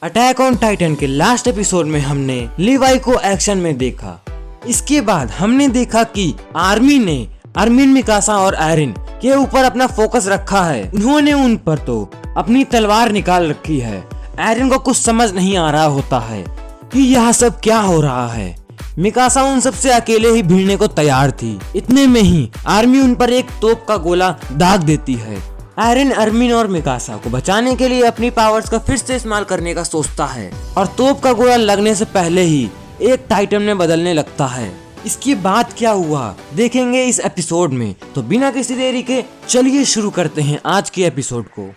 Attack on Titan के last episode में हमने लीवाई को एक्शन में देखा। इसके बाद हमने देखा कि आर्मी ने अरमिन, मिकासा और एरिन के ऊपर अपना फोकस रखा है। उन्होंने उन पर तो अपनी तलवार निकाल रखी है। एरिन को कुछ समझ नहीं आ रहा होता है कि यह सब क्या हो रहा है। मिकासा उन सब से अकेले ही भिड़ने को तैयार थी। इतने में ही आर्मी उन पर एक तोप का गोला दाग देती है। एरिन अरमिन और मिकासा को बचाने के लिए अपनी पावर्स का फिर से इस्तेमाल करने का सोचता है और तोप का गोला लगने से पहले ही एक टाइटन में बदलने लगता है। इसके बाद क्या हुआ देखेंगे इस एपिसोड में। तो बिना किसी देरी के चलिए शुरू करते हैं आज के एपिसोड को।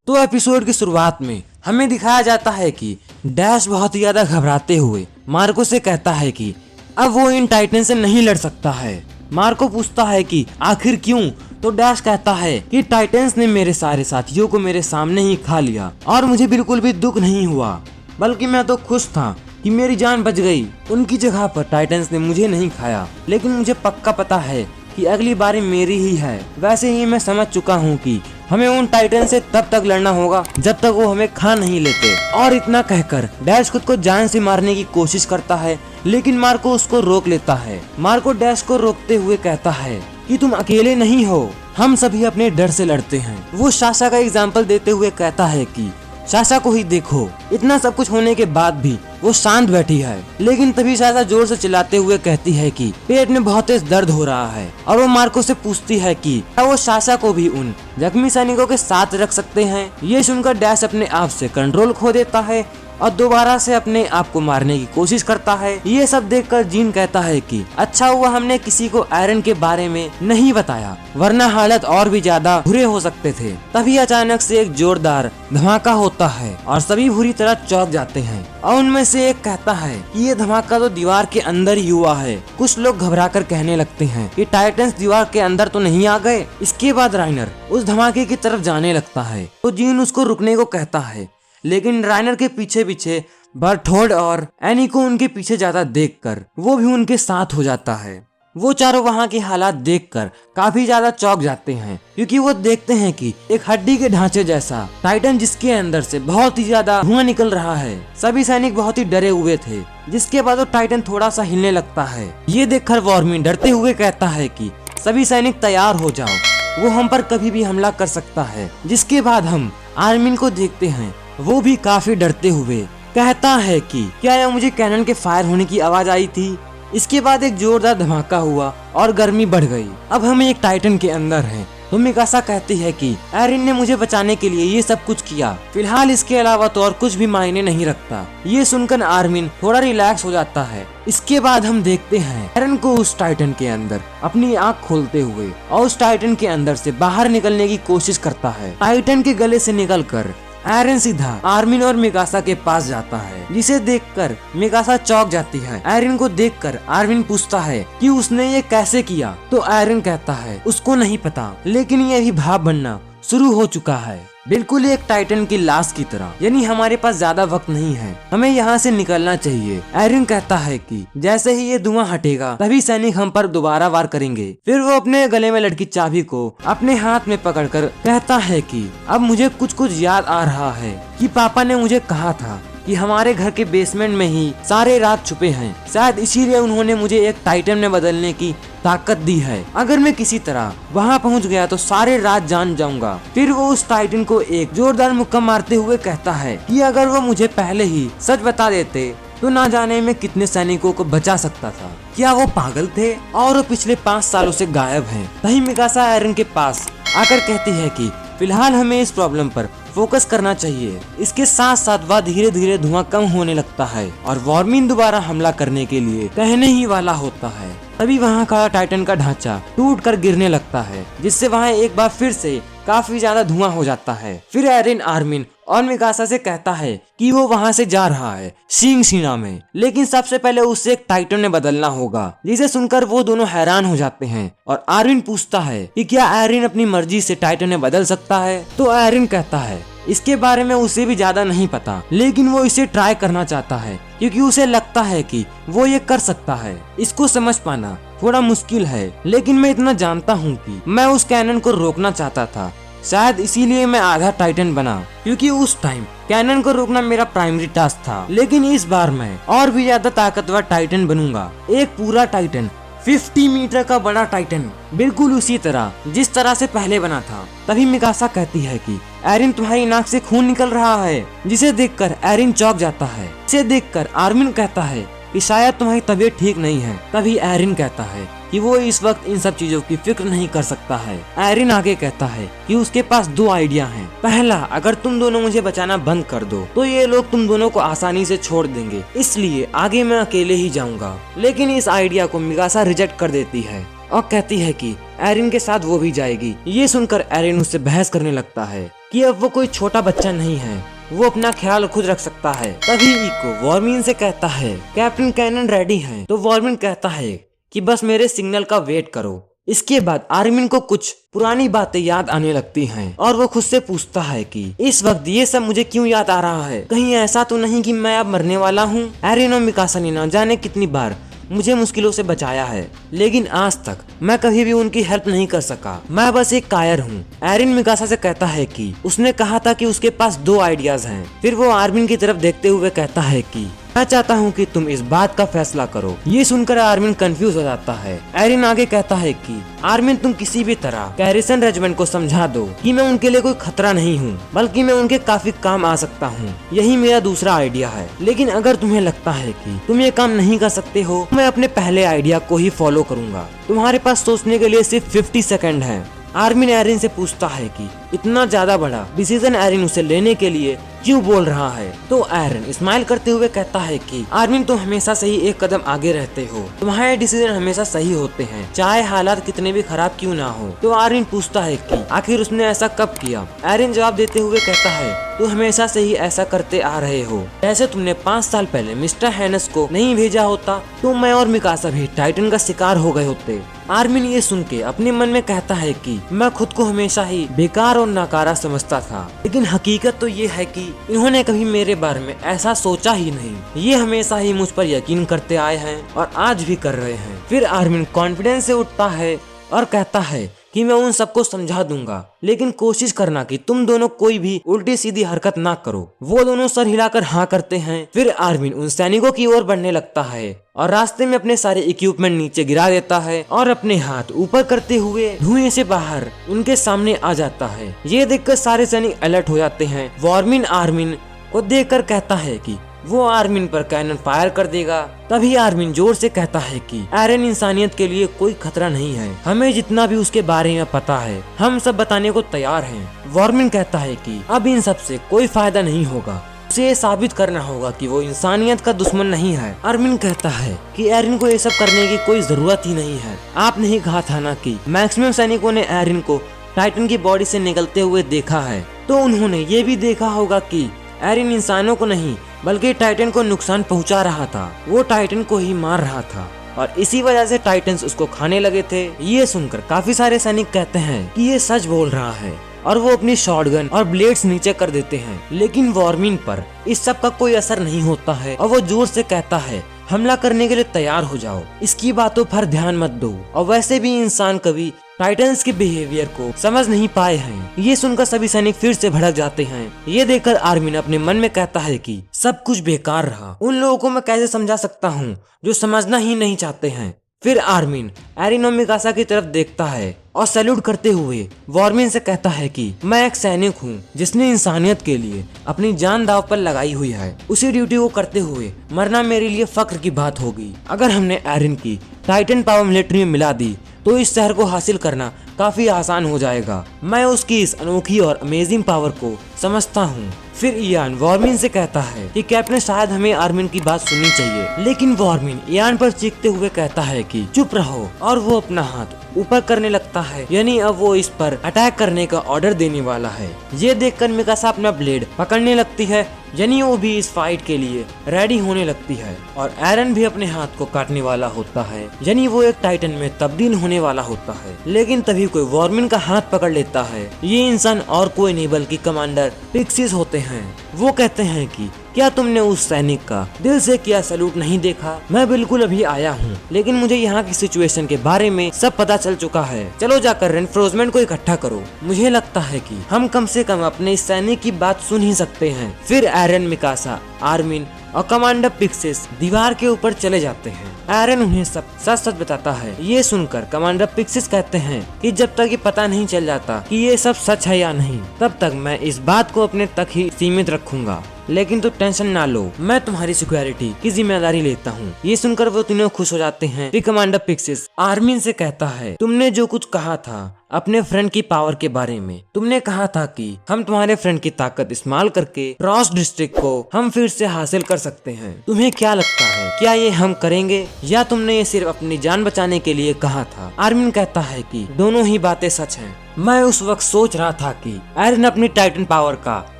तो एपिसोड की शुरुआत में हमें दिखाया जाता है कि डैश बहुत ही ज्यादा घबराते हुए मार्को से कहता है कि अब वो इन टाइटन से नहीं लड़ सकता है। मार्को पूछता है कि आखिर क्यों, तो डैश कहता है कि टाइटन्स ने मेरे सारे साथियों को मेरे सामने ही खा लिया और मुझे बिल्कुल भी दुख नहीं हुआ, बल्कि मैं तो खुश था कि मेरी जान बच गई। उनकी जगह पर टाइटन्स ने मुझे नहीं खाया, लेकिन मुझे पक्का पता है कि अगली बारी मेरी ही है। वैसे ही मैं समझ चुका हूँ कि हमें उन टाइटन से तब तक लड़ना होगा जब तक वो हमें खा नहीं लेते। और इतना कहकर डैश खुद को जान से मारने की कोशिश करता है, लेकिन मार्को उसको रोक लेता है। मार्को डैश को रोकते हुए कहता है कि तुम अकेले नहीं हो, हम सभी अपने डर से लड़ते हैं। वो साशा का एग्जाम्पल देते हुए कहता है कि साशा को ही देखो, इतना सब कुछ होने के बाद भी वो शांत बैठी है। लेकिन तभी साशा जोर से चिल्लाते हुए कहती है कि पेट में बहुत तेज दर्द हो रहा है और वो मार्को से पूछती है कि क्या वो साशा को भी उन जख्मी सैनिकों के साथ रख सकते हैं। ये सुनकर डैश अपने आप से कंट्रोल खो देता है और दोबारा से अपने आप को मारने की कोशिश करता है। ये सब देखकर जीन कहता है कि अच्छा हुआ हमने किसी को एरन के बारे में नहीं बताया, वरना हालत और भी ज्यादा बुरे हो सकते थे। तभी अचानक से एक जोरदार धमाका होता है और सभी बुरी तरह चौंक जाते हैं और उनमें से एक कहता है कि ये धमाका तो दीवार के अंदर ही हुआ है। कुछ लोग घबराकर कहने लगते हैं कि टाइटन्स दीवार के अंदर तो नहीं आ गए। इसके बाद राइनर उस धमाके की तरफ जाने लगता है तो जीन उसको रुकने को कहता है, लेकिन राइनर के पीछे पीछे बर्टोल्ड और एनी को उनके पीछे जाता देखकर वो भी उनके साथ हो जाता है। वो चारों वहाँ के हालात देखकर काफी ज्यादा चौंक जाते हैं, क्योंकि वो देखते हैं कि एक हड्डी के ढांचे जैसा टाइटन जिसके अंदर से बहुत ही ज्यादा धुआं निकल रहा है। सभी सैनिक बहुत ही डरे हुए थे। जिसके बाद वो टाइटन थोड़ा सा हिलने लगता है। ये देखकर वॉर्मिन डरते हुए कहता है कि सभी सैनिक तैयार हो जाओ, वो हम पर कभी भी हमला कर सकता है। जिसके बाद हम आर्मिन को देखते हैं, वो भी काफी डरते हुए कहता है कि क्या यह मुझे कैनन के फायर होने की आवाज आई थी। इसके बाद एक जोरदार धमाका हुआ और गर्मी बढ़ गई। अब हम एक टाइटन के अंदर हैं। तो मिकासा कहती है कि एरिन ने मुझे बचाने के लिए ये सब कुछ किया, फिलहाल इसके अलावा तो और कुछ भी मायने नहीं रखता। ये सुनकर आर्मिन थोड़ा रिलैक्स हो जाता है। इसके बाद हम देखते हैं एरिन को उस टाइटन के अंदर अपनी आंख खोलते हुए और उस टाइटन के अंदर से बाहर निकलने की कोशिश करता है। टाइटन के गले से निकलकर एरिन सीधा आर्मिन और मिकासा के पास जाता है, जिसे देखकर मिकासा चौंक जाती है। एरिन को देखकर आर्मिन पूछता है कि उसने ये कैसे किया, तो एरिन कहता है उसको नहीं पता, लेकिन ये भी भाप बनना शुरू हो चुका है, बिल्कुल एक टाइटन की लाश की तरह। यानी हमारे पास ज्यादा वक्त नहीं है, हमें यहाँ से निकलना चाहिए। एरिन कहता है कि जैसे ही ये धुआं हटेगा तभी सैनिक हम पर दोबारा वार करेंगे। फिर वो अपने गले में लटकी चाबी को अपने हाथ में पकड़कर कहता है कि अब मुझे कुछ कुछ याद आ रहा है कि पापा ने मुझे कहा था कि हमारे घर के बेसमेंट में ही सारे राज छुपे हैं। शायद इसीलिए उन्होंने मुझे एक टाइटन में बदलने की ताकत दी है। अगर मैं किसी तरह वहाँ पहुँच गया तो सारे राज जान जाऊंगा। फिर वो उस टाइटन को एक जोरदार मुक्का मारते हुए कहता है कि अगर वो मुझे पहले ही सच बता देते तो ना जाने में कितने सैनिकों को बचा सकता था। क्या वो पागल थे और वो पिछले 5 सालों से गायब हैं। तभी मिकासा एरिन के पास आकर कहती है कि फिलहाल हमें इस प्रॉब्लम पर फोकस करना चाहिए। इसके साथ साथ वह धीरे धीरे धुआं कम होने लगता है और वॉर्मिन दोबारा हमला करने के लिए कहने ही वाला होता है। तभी वहाँ का टाइटन का ढांचा टूट कर गिरने लगता है, जिससे वहाँ एक बार फिर से काफी ज्यादा धुआं हो जाता है। फिर एरिन आर्मिन और मिकासा से कहता है कि वो वहाँ से जा रहा है सिंग सीना में, लेकिन सबसे पहले उसे एक टाइटन में बदलना होगा। जिसे सुनकर वो दोनों हैरान हो जाते हैं और आर्मिन पूछता है कि क्या एरिन अपनी मर्जी से टाइटन में बदल सकता है। तो एरिन कहता है इसके बारे में उसे भी ज्यादा नहीं पता, लेकिन वो इसे ट्राई करना चाहता है क्योंकि उसे लगता है कि वो ये कर सकता है। इसको समझ पाना थोड़ा मुश्किल है, लेकिन मैं इतना जानता हूँ कि मैं उस कैनन को रोकना चाहता था। शायद इसीलिए मैं आधा टाइटन बना, क्योंकि उस टाइम कैनन को रोकना मेरा प्राइमरी टास्क था। लेकिन इस बार मैं और भी ज्यादा ताकतवर टाइटन बनूंगा, एक पूरा टाइटन, 50 मीटर का बड़ा टाइटन, बिल्कुल उसी तरह जिस तरह से पहले बना था। तभी मिकासा कहती है कि एरिन तुम्हारी नाक से खून निकल रहा है, जिसे देखकर एरिन चौंक जाता है। इसे देखकर आर्मिन कहता है कि शायद तुम्हारी तबीयत ठीक नहीं है। तभी एरिन कहता है कि वो इस वक्त इन सब चीजों की फिक्र नहीं कर सकता है। एरिन आगे कहता है कि उसके पास 2 आइडिया हैं। पहला, अगर तुम दोनों मुझे बचाना बंद कर दो तो ये लोग तुम दोनों को आसानी से छोड़ देंगे, इसलिए आगे मैं अकेले ही जाऊंगा। लेकिन इस आइडिया को मिकासा रिजेक्ट कर देती है और कहती है कि एरिन के साथ वो भी जाएगी। ये सुनकर एरिन उससे बहस करने लगता है कि अब वो कोई छोटा बच्चा नहीं है, वो अपना ख्याल खुद रख सकता है। तभी इको वॉर्मिन से कहता है कैप्टन कैनन रेडी है। तो वॉर्मिन कहता है कि बस मेरे सिग्नल का वेट करो। इसके बाद आर्मिन को कुछ पुरानी बातें याद आने लगती हैं और वो खुद से पूछता है कि इस वक्त ये सब मुझे क्यों याद आ रहा है, कहीं ऐसा तो नहीं कि मैं अब मरने वाला हूँ। एरिन और मिकासा ने न जाने कितनी बार मुझे मुश्किलों से बचाया है, लेकिन आज तक मैं कभी भी उनकी हेल्प नहीं कर सका, मैं बस एक कायर हूँ। एरिन मिकासा से कहता है कि उसने कहा था कि उसके पास 2 आइडियाज हैं। फिर वो आर्मिन की तरफ देखते हुए कहता है कि मैं चाहता हूँ कि तुम इस बात का फैसला करो। ये सुनकर आर्मिन कंफ्यूज हो जाता है। एरिन आगे कहता है कि आर्मिन तुम किसी भी तरह कैरिसन रेजिमेंट को समझा दो कि मैं उनके लिए कोई खतरा नहीं हूँ, बल्कि मैं उनके काफी काम आ सकता हूँ। यही मेरा दूसरा आइडिया है। लेकिन अगर तुम्हें लगता है कि तुम ये काम नहीं कर सकते हो, मैं अपने पहले आइडिया को ही फॉलो करूंगा। तुम्हारे पास सोचने के लिए सिर्फ 50 सेकंड है। आर्मिन एरिन से पूछता है कि इतना ज्यादा बड़ा डिसीजन एरिन उसे लेने के लिए क्यों बोल रहा है। तो एरिन स्माइल करते हुए कहता है कि आर्मिन तुम हमेशा से ही एक कदम आगे रहते हो, तुम्हारे डिसीजन हमेशा सही होते हैं, चाहे हालात कितने भी खराब क्यों ना हो। तो आर्मिन पूछता है कि आखिर उसने ऐसा कब किया। एरिन जवाब देते हुए कहता है तुम हमेशा से ही ऐसा करते आ रहे हो। जैसे तुमने 5 साल पहले मिस्टर हैनस को नहीं भेजा होता तो मैं और मिकासा भी टाइटन का शिकार हो गए होते। आर्मिन ये सुन के अपने मन में कहता है कि मैं खुद को हमेशा ही बेकार और नाकारा समझता था, लेकिन हकीकत तो ये है कि इन्होंने कभी मेरे बारे में ऐसा सोचा ही नहीं। ये हमेशा ही मुझ पर यकीन करते आए हैं और आज भी कर रहे हैं। फिर आर्मिन कॉन्फिडेंस से उठता है और कहता है कि मैं उन सबको समझा दूंगा, लेकिन कोशिश करना कि तुम दोनों कोई भी उल्टी सीधी हरकत ना करो। वो दोनों सर हिलाकर हाँ करते हैं। फिर आर्मिन उन सैनिकों की ओर बढ़ने लगता है और रास्ते में अपने सारे इक्विपमेंट नीचे गिरा देता है और अपने हाथ ऊपर करते हुए धुएं से बाहर उनके सामने आ जाता है। ये देखकर सारे सैनिक अलर्ट हो जाते हैं। वॉर्मिन आर्मिन को देखकर कहता है कि वो आर्मिन पर कैनन फायर कर देगा। तभी आर्मिन जोर से कहता है कि एरिन इंसानियत के लिए कोई खतरा नहीं है, हमें जितना भी उसके बारे में पता है हम सब बताने को तैयार हैं। वॉर्मिन कहता है कि अब इन सब से कोई फायदा नहीं होगा, उसे ये साबित करना होगा कि वो इंसानियत का दुश्मन नहीं है। आर्मिन कहता है कि एरिन को ये सब करने की कोई जरूरत ही नहीं है। आपने ही कहा था ना कि मैक्सिमम सैनिकों ने एरिन को टाइटन की बॉडी से निकलते हुए देखा है, तो उन्होंने ये भी देखा होगा कि एरिन इंसानों को नहीं बल्कि टाइटन को नुकसान पहुंचा रहा था। वो टाइटन को ही मार रहा था और इसी वजह से टाइटन्स उसको खाने लगे थे। ये सुनकर काफी सारे सैनिक कहते हैं कि ये सच बोल रहा है और वो अपनी शॉटगन और ब्लेड्स नीचे कर देते हैं। लेकिन वॉर्मिन पर इस सब का कोई असर नहीं होता है और वो जोर से कहता है हमला करने के लिए तैयार हो जाओ, इसकी बातों पर ध्यान मत दो। और वैसे भी इंसान कभी टाइटन्स के बिहेवियर को समझ नहीं पाए हैं। ये सुनकर सभी सैनिक फिर से भड़क जाते हैं। ये देखकर आर्मिन अपने मन में कहता है कि सब कुछ बेकार रहा, उन लोगों को मैं कैसे समझा सकता हूँ जो समझना ही नहीं चाहते हैं। फिर आर्मिन एरिन और मिकासा की तरफ देखता है और सैल्यूट करते हुए वॉर्मिन से कहता है कि मैं एक सैनिक हूँ जिसने इंसानियत के लिए अपनी जान दांव पर लगाई हुई है। उसी ड्यूटी को करते हुए मरना मेरे लिए फख्र की बात होगी। अगर हमने एरिन की टाइटन पावर मिलिट्री में मिला दी तो इस शहर को हासिल करना काफी आसान हो जाएगा। मैं उसकी इस अनोखी और अमेजिंग पावर को समझता हूँ। फिर इयान वॉर्मिन से कहता है कि कैप्टन शायद हमें आर्मिन की बात सुननी चाहिए, लेकिन वॉर्मिन इयान पर चीखते हुए कहता है कि चुप रहो और वो अपना हाथ ऊपर करने लगता है, यानी अब वो इस पर अटैक करने का ऑर्डर देने वाला है। ये देखकर मिकासा अपना ब्लेड पकड़ने लगती है, यानी वो भी इस फाइट के लिए रेडी होने लगती है और एरन भी अपने हाथ को काटने वाला होता है, यानी वो एक टाइटन में तब्दील होने वाला होता है। लेकिन तभी कोई वॉर्मिन का हाथ पकड़ लेता है। ये इंसान और कोई नहीं बल्कि कमांडर पिक्सिस होते हैं। वो कहते हैं कि क्या तुमने उस सैनिक का दिल से किया सैल्यूट नहीं देखा? मैं बिल्कुल अभी आया हूँ, लेकिन मुझे यहाँ की सिचुएशन के बारे में सब पता चल चुका है। चलो जाकर रेनफोर्समेंट को इकट्ठा करो। मुझे लगता है कि हम कम से कम अपने इस सैनिक की बात सुन ही सकते हैं। फिर एरन, मिकासा, आर्मिन और कमांडर पिक्सिस दीवार के ऊपर चले जाते हैं। एरन उन्हें सब सच सच बताता है। ये सुनकर कमांडर पिक्सिस कहते हैं कि जब तक ये पता नहीं चल जाता कि ये सब सच है या नहीं, तब तक मैं इस बात को अपने तक ही सीमित रखूंगा। लेकिन तो टेंशन ना लो, मैं तुम्हारी सिक्योरिटी की जिम्मेदारी लेता हूँ। ये सुनकर वो तीनों खुश हो जाते हैं। फिर कमांडर पिक्सिस आर्मिन से कहता है, तुमने जो कुछ कहा था अपने फ्रेंड की पावर के बारे में, तुमने कहा था कि हम तुम्हारे फ्रेंड की ताकत इस्तेमाल करके रॉस डिस्ट्रिक्ट को हम फिर से हासिल कर सकते हैं। तुम्हें क्या लगता है, क्या ये हम करेंगे या तुमने ये सिर्फ अपनी जान बचाने के लिए कहा था? आर्मिन कहता है कि दोनों ही बातें सच हैं। मैं उस वक्त सोच रहा था कि एरन अपनी टाइटन पावर का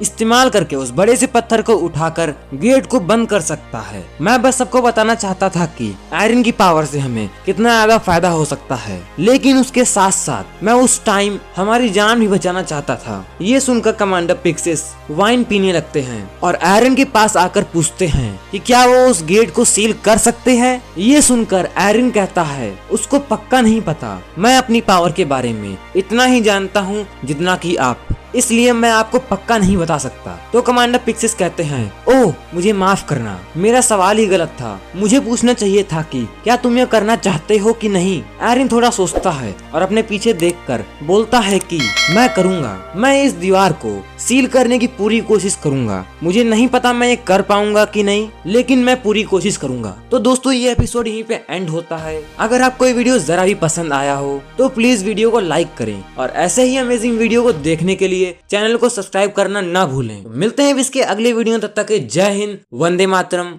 इस्तेमाल करके उस बड़े से पत्थर को उठाकर गेट को बंद कर सकता है। मैं बस सबको बताना चाहता था कि एरन की पावर से हमें कितना ज्यादा फायदा हो सकता है, लेकिन उसके साथ साथ मैं उस टाइम हमारी जान भी बचाना चाहता था। ये सुनकर कमांडर पिक्सिस वाइन पीने लगते हैं और एरन के पास आकर पूछते हैं कि क्या वो उस गेट को सील कर सकते हैं। ये सुनकर एरन कहता है, उसको पक्का नहीं पता। मैं अपनी पावर के बारे में इतना ही जानता हूँ जितना कि आप, इसलिए मैं आपको पक्का नहीं बता सकता। तो कमांडर पिक्सिस कहते हैं, ओह मुझे माफ करना, मेरा सवाल ही गलत था। मुझे पूछना चाहिए था कि क्या तुम यह करना चाहते हो कि नहीं। एरन थोड़ा सोचता है और अपने पीछे देखकर बोलता है कि मैं करूँगा, मैं इस दीवार को सील करने की पूरी कोशिश करूंगा। मुझे नहीं पता मैं ये कर पाऊंगा कि नहीं, लेकिन मैं पूरी कोशिश करूंगा। तो दोस्तों ये एपिसोड यहीं पे एंड होता है। अगर आपको ये वीडियो जरा भी पसंद आया हो तो प्लीज वीडियो को लाइक करें और ऐसे ही अमेजिंग वीडियो को देखने के लिए चैनल को सब्सक्राइब करना ना भूलें। मिलते हैं इसके अगले वीडियो, तब तक जय हिंद, वंदे मातरम,